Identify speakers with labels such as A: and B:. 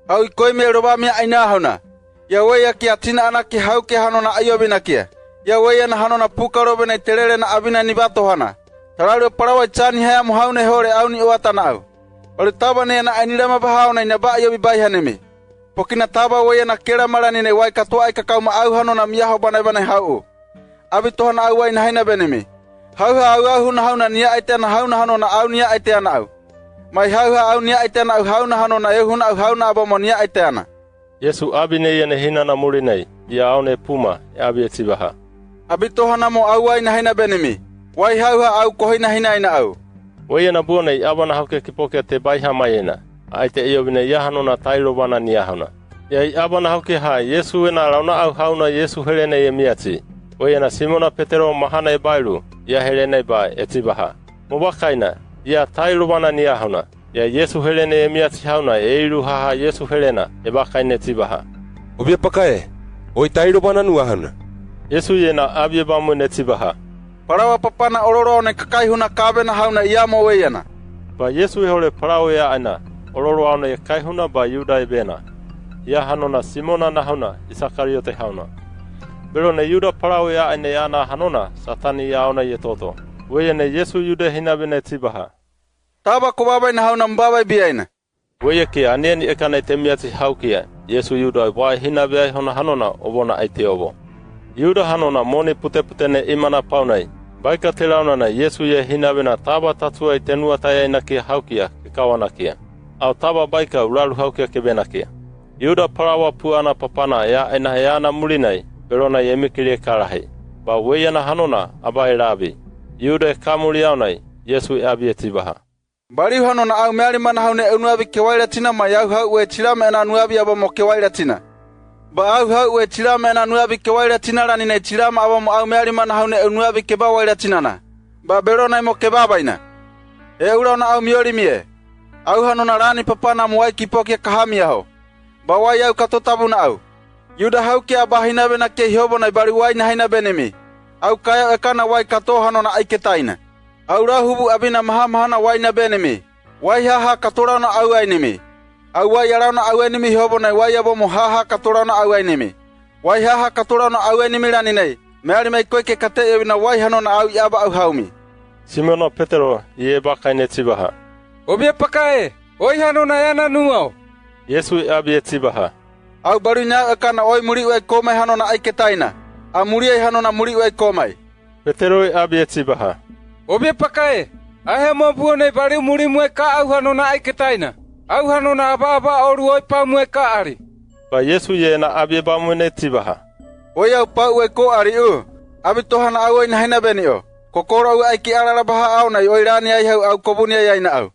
A: Au ikoi me roba me aina hauna. Ya weya ki atina ana ki hau ke hanona ayobina kia. Ya weya na hanona puka robe na terere na abina ni bato hana. Tararu parawa chani haya muhaune hore au ni uatana au. Baru taba ne na ainirama bahao na inaba ayobi bai haneme. Pokina taba weya na kera marani ne wai katua aika kauma au hanona miyaho banai hau. Abi tohana au wai na haina beneme. Hau na hauna nia aitana hauna hanona au nia aitana au. Mai au nia aitana au hauna hanona ehuna au hauna abamo nia aitana.
B: Yesu abine yene hina na murinei, ya aone puma, ya abi etibaha.
A: Abi tohana mo au wai na haina beneme. Wai au kohoi na hina ina au.
B: Weya na buonei abana hauke kipoke te baiha mayena. Aite eobine ya hanona tairo bana ni ahona. Ya abana hauke ha Yesu ena launa au hauna Yesu helene ye miati. Weya na Simona Petero mahana e bairu, ya helene ba etibaha. Mubakaina, ya tairo bana ni ahona. Ya Yesu helene ye miati hauna eiru haha Yesu helena e bakaine etibaha.
C: Obia pakae, oi tairo bana nu ahana.
B: Yesu yena abie bamu netibaha.
A: Parawa papana ororo ne kakai huna kabe na hauna iamo weyana.
B: Ba Yesu hole parao ya ana, ororo auna ya kai huna ba Yuda e bena. Ya hanona Simona na hauna, Isakariote hauna. Bero ne Yuda parao ya ana ya na hanona, satani ya auna ye toto. Weya ne Yesu Yuda hina bene tibaha.
A: Taba kubabai na hauna mbabai biaina.
B: Weya kia anieni ekana itemiati haukia, Yesu Yuda wa hina bia hona hanona obona aite obo. Yuda hanona moni pute ne imana paunai. Baika te launa na Yesu ye hinabena taba tatua i tenua taya ina kia haukia ke kawana kia. Au taba baika uraru haukia ke bena kia. Yuda parawa puana papana ya ina heana mulinai, berona ye mikirie karahi. Ba weya na hanona abai rabi. Yuda e kamuri aunai, Yesu e abi etibaha.
A: Bari hanona au meari mana haune unuabi kewaira tina ma yau hau e tirame ena nuabi abamo kewaira tina. Ba au e tirama ena nuabi ke waira tinara ni ne tirama abamo au meari mana haune nuabi ke ba waira tinana. Ba berona imo ke babaina. E urana au miori mie. Au hanona rani papana muai kipoke kahami aho. Ba wai au katotabu na au. Yuda hau ke abahina bena ke hiobo na bari wai na haina benemi. Au kaya ekana wai kato hanona aiketaina. Au rahubu abina mahamahana wai na benemi. Wai haha katorana au ainemi. Au wai arana au enemi hiobo na wai abomo haha katorana au enemi. Wai haha katorana au enemi rani nei. Meari mai koike kate evina wai hanona au yaba au haumi.
B: Simona Petero ye bakaine tibaha.
D: Obie pakae, oi hanona yana nuao.
B: Yesu e abi etibaha.
A: Au baru nya akana oi muri ue komai hanona aiketaina. A muri ai hanona muri ue komai.
B: Petero e abi etibaha.
D: Obie pakae, ahe mo buone bari muri mue ka au hanona aiketaina. Au hanona aba oru oi pa mue ka ari.
B: Ba Yesu ye na abi ba mune tibaha.
A: Oi au pa ue ko ari u. Abi tohana au oi na haina beni o. Kokoro au aiki arara baha au na oi rani ai hau au kobuni ai na au.